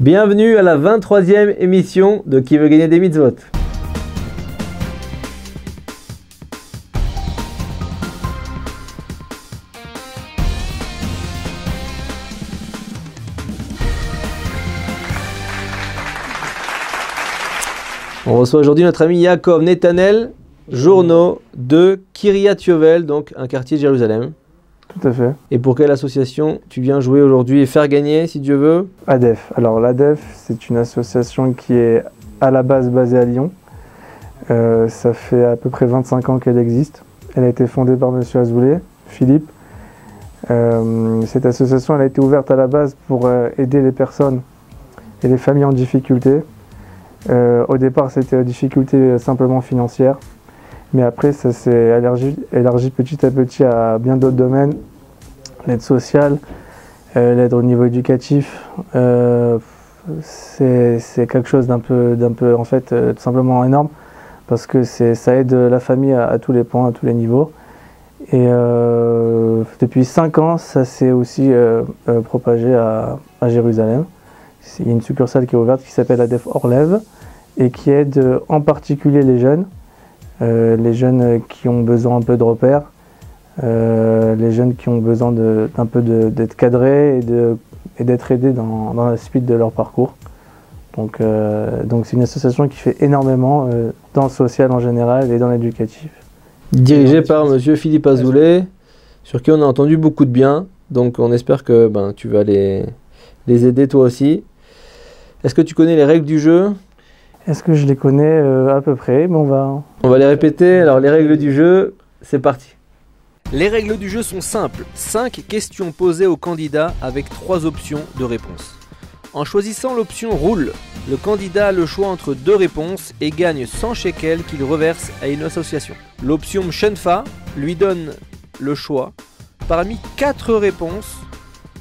Bienvenue à la 23e émission de Qui veut gagner des mitzvot. On reçoit aujourd'hui notre ami Yaakov Netanel, journaux de Kiryat Yovel, donc un quartier de Jérusalem. Tout à fait. Et pour quelle association tu viens jouer aujourd'hui et faire gagner, si Dieu veut? ADEF. Alors l'ADEF, c'est une association qui est à la base basée à Lyon. Ça fait à peu près 25 ans qu'elle existe. Elle a été fondée par M. Azoulay, Philippe. Cette association elle a été ouverte à la base pour aider les personnes et les familles en difficulté. Au départ, c'était une difficulté simplement financière. Mais après, ça s'est élargi petit à petit à bien d'autres domaines. L'aide sociale, l'aide au niveau éducatif. C'est quelque chose d'un peu en fait, tout simplement énorme. Parce que ça aide la famille à tous les points, à tous les niveaux. Et depuis 5 ans, ça s'est aussi propagé à Jérusalem. Il y a une succursale qui est ouverte qui s'appelle ADEF Orlev et qui aide en particulier les jeunes qui ont besoin un peu de repères, les jeunes qui ont besoin d'être cadrés et d'être aidés dans la suite de leur parcours. Donc c'est une association qui fait énormément dans le social en général et dans l'éducatif. Dirigée par M. Philippe Azoulay, sur qui on a entendu beaucoup de bien. Donc on espère que tu vas les aider toi aussi. Est-ce que tu connais les règles du jeu? Est-ce que je les connais à peu près? Mais on va les répéter. Alors les règles du jeu, c'est parti. Les règles du jeu sont simples. 5 questions posées au candidat avec 3 options de réponse. En choisissant l'option roule, le candidat a le choix entre 2 réponses et gagne 100 shekels qu'il reverse à une association. L'option Mshenfa lui donne le choix parmi 4 réponses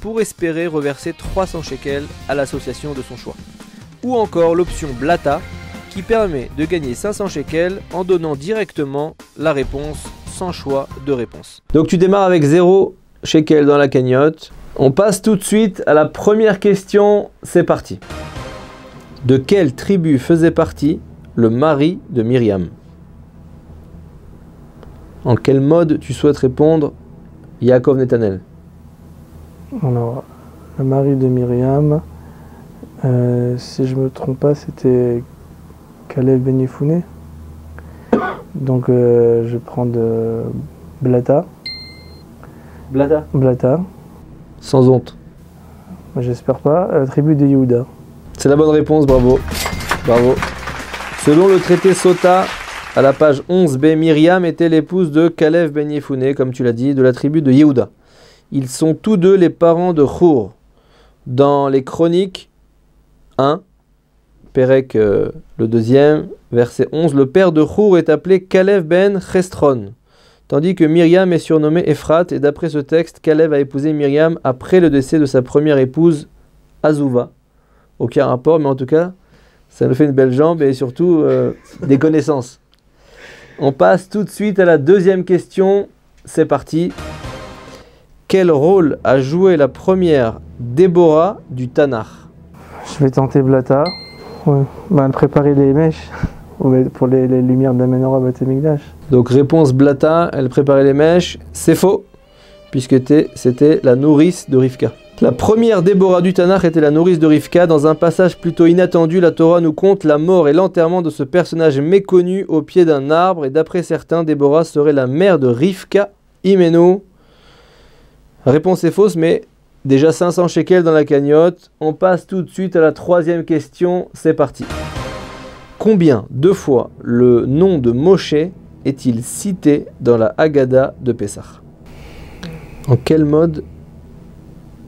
pour espérer reverser 300 shekels à l'association de son choix. Ou encore l'option Blata qui permet de gagner 500 shekels en donnant directement la réponse sans choix de réponse. Donc tu démarres avec 0 shekel dans la cagnotte. On passe tout de suite à la première question, c'est parti. De quelle tribu faisait partie le mari de Myriam? En quel mode tu souhaites répondre, Yaakov Netanel? Alors, le mari de Myriam, si je me trompe pas, c'était Kalev Ben Yefouné. Donc je prends de Blata. Blata. Blata. Sans honte. J'espère pas. Tribu de Yehuda. C'est la bonne réponse, bravo. Bravo. Selon le traité Sota, à la page 11b, Myriam était l'épouse de Kalev Ben Yefouné, comme tu l'as dit, de la tribu de Yehuda. Ils sont tous deux les parents de Chour. Dans les Chroniques 1, Pérec le 2e, verset 11, le père de Chour est appelé Kalev Ben Chestron, tandis que Myriam est surnommée Ephrat, et d'après ce texte, Kalev a épousé Myriam après le décès de sa première épouse, Azouva. Aucun rapport, mais en tout cas, ça nous fait une belle jambe et surtout des connaissances. On passe tout de suite à la deuxième question, c'est parti. Quel rôle a joué la première Déborah du Tanakh? Je vais tenter Blata. Ouais. Elle préparait les mèches pour les lumières de la menorah Beth Amikdash. Donc réponse Blata, elle préparait les mèches. C'est faux, puisque c'était la nourrice de Rivka. La première Déborah du Tanakh était la nourrice de Rivka. Dans un passage plutôt inattendu, la Torah nous conte la mort et l'enterrement de ce personnage méconnu au pied d'un arbre. Et d'après certains, Déborah serait la mère de Rivka Imenu. Réponse est fausse, mais déjà 500 shekels dans la cagnotte. On passe tout de suite à la troisième question. C'est parti. Combien de fois le nom de Moshe est-il cité dans la Haggadah de Pessah? En quel mode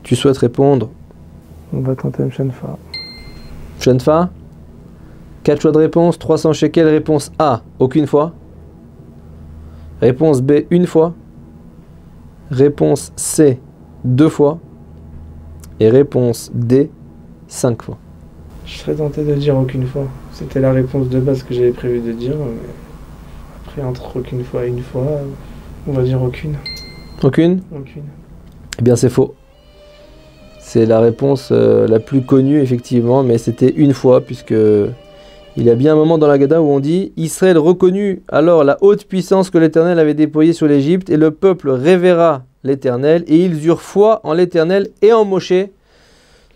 tu souhaites répondre? On va tenter Mshenfa. Mshenfa? 4 choix de réponse. 300 shekels. Réponse A, aucune fois. Réponse B, une fois. Réponse C, 2 fois. Et réponse D, 5 fois. Je serais tenté de dire aucune fois. C'était la réponse de base que j'avais prévu de dire. Mais après, entre aucune fois et une fois, on va dire aucune. Aucune? Aucune. Eh bien, c'est faux. C'est la réponse la plus connue, effectivement, mais c'était une fois, puisque il y a bien un moment dans l'Agada où on dit « Israël reconnut alors la haute puissance que l'Éternel avait déployée sur l'Égypte, et le peuple révéra l'Éternel, et ils eurent foi en l'Éternel et en Moshe,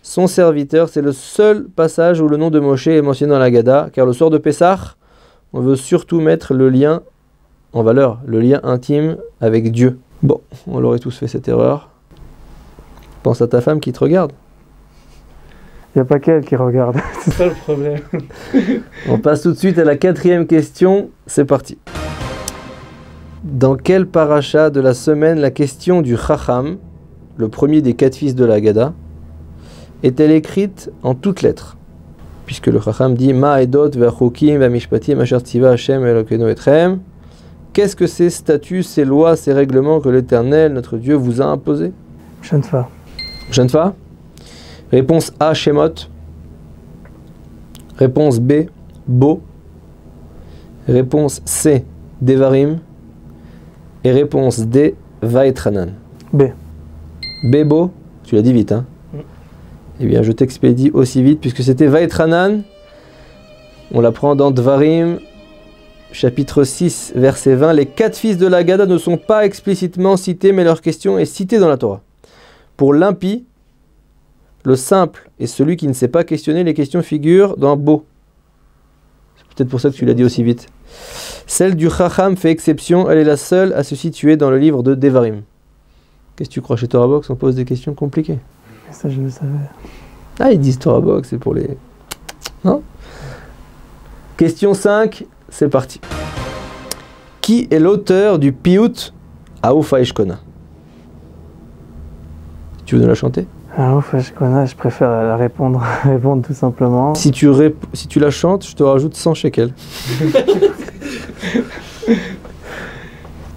son serviteur. » C'est le seul passage où le nom de Moshe est mentionné dans l'Agada, car le soir de Pessah, on veut surtout mettre le lien en valeur, le lien intime avec Dieu. Bon, on l'aurait tous fait cette erreur. Pense à ta femme qui te regarde. Il n'y a pas qu'elle qui regarde, c'est ça le problème. On passe tout de suite à la 4e question, c'est parti. Dans quel paracha de la semaine la question du Chacham, le premier des 4 fils de la Haggadah, est-elle écrite en toutes lettres? Puisque le Chacham dit Ma edot ve'achokim ve'mishpatim asher tiva Hashem Elokeinu etchem. Qu'est-ce que ces statuts, ces lois, ces règlements que l'Éternel, notre Dieu, vous a imposés? Shenfa. Shenfa. Réponse A, Shemot. Réponse B, Bo. Réponse C, Devarim. Et réponse D, Vaetranan. B. B, Bo. Tu l'as dit vite, hein? Eh bien, je t'expédie aussi vite, puisque c'était Vaetranan. On l'apprend dans Dvarim, chapitre 6, verset 20. Les 4 fils de la Haggadah ne sont pas explicitement cités, mais leur question est citée dans la Torah. Pour l'impie, le simple et celui qui ne sait pas questionner, les questions figurent dans Bo. C'est peut-être pour ça que tu l'as dit aussi vite. Celle du Chacham fait exception, elle est la seule à se situer dans le livre de Devarim. Qu'est-ce que tu crois, chez Torah Box, on pose des questions compliquées? Ça, je le savais. Ah, ils disent Torah Box, c'est pour les... Non? Question 5, c'est parti. Qui est l'auteur du Piyut Aoufa Eshkona? Tu veux nous la chanter? Ah ouf, je préfère la répondre tout simplement. Si tu la chantes, je te rajoute 100 shekels.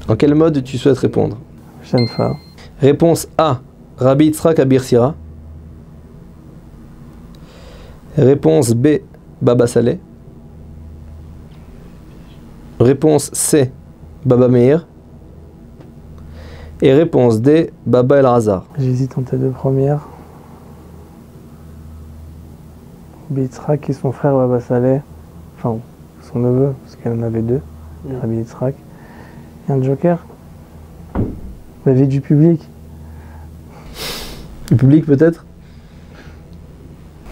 En quel mode tu souhaites répondre? Shenfa. Réponse A, Rabbi Yitzhak Abir Sira. Réponse B, Baba Saleh. Réponse C, Baba Meir. Et réponse D, Baba El Hazar. J'hésite entre les 2 premières. Yitzhak et son frère Baba Saleh, enfin son neveu, parce qu'elle en avait 2, Rabbi Yitzhak. Et un joker. L'avis du public. Du public peut-être?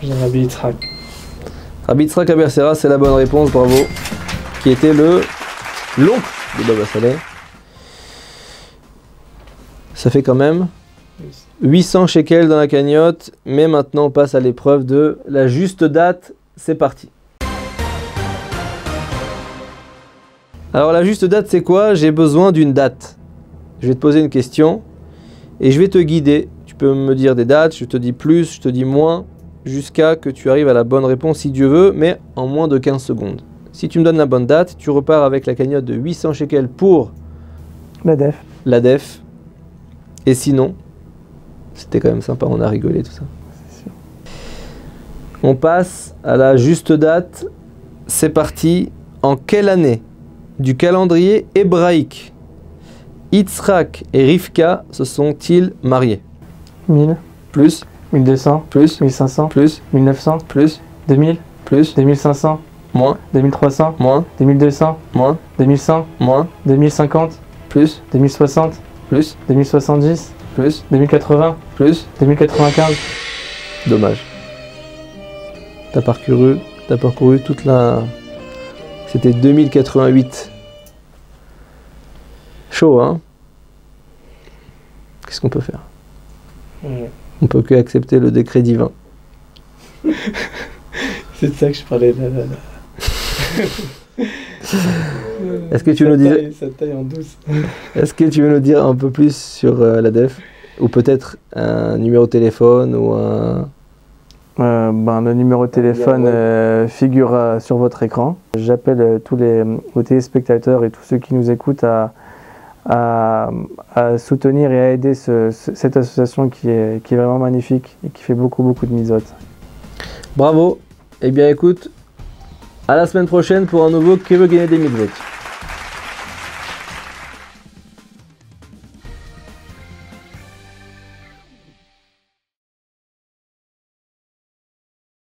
J'ai Rabbi Yitzhak. Rabbi Yitzhak Abir Sira, c'est la bonne réponse, bravo. Qui était l'oncle de Baba Saleh. Ça fait quand même 800 shekels dans la cagnotte, mais maintenant on passe à l'épreuve de la juste date. C'est parti. Alors la juste date, c'est quoi? J'ai besoin d'une date. Je vais te poser une question et je vais te guider. Tu peux me dire des dates, je te dis plus, je te dis moins, jusqu'à que tu arrives à la bonne réponse si Dieu veut, mais en moins de 15 secondes. Si tu me donnes la bonne date, tu repars avec la cagnotte de 800 shekels pour la def. La def. Et sinon, c'était quand même sympa, on a rigolé, tout ça. C'est sûr. On passe à la juste date. C'est parti. En quelle année du calendrier hébraïque Yitzhak et Rivka se sont-ils mariés? 1000. Plus. 1200. Plus. 1500. Plus. 1900. Plus. 2000. Plus. 2500. Moins. 2300. Moins. 2200. Moins. 2100. Moins. 2050. Plus. 2060. Plus. 2070. Plus. 2080. Plus. 2095. Dommage. T'as parcouru toute la... C'était 2088. Chaud, hein? Qu'est-ce qu'on peut faire? On peut que accepter le décret divin. C'est de ça que je parlais là. Est-ce que tu veux nous dire... Ça taille en douce. Est-ce que tu veux nous dire un peu plus sur la def? Ou peut-être un numéro de téléphone ou un... Le numéro de téléphone figure sur votre écran. J'appelle tous les téléspectateurs et tous ceux qui nous écoutent à soutenir et à aider cette association qui est vraiment magnifique et qui fait beaucoup de mitzvot. Bravo. Eh bien écoute, à la semaine prochaine pour un nouveau Qui veut gagner des mitzvot.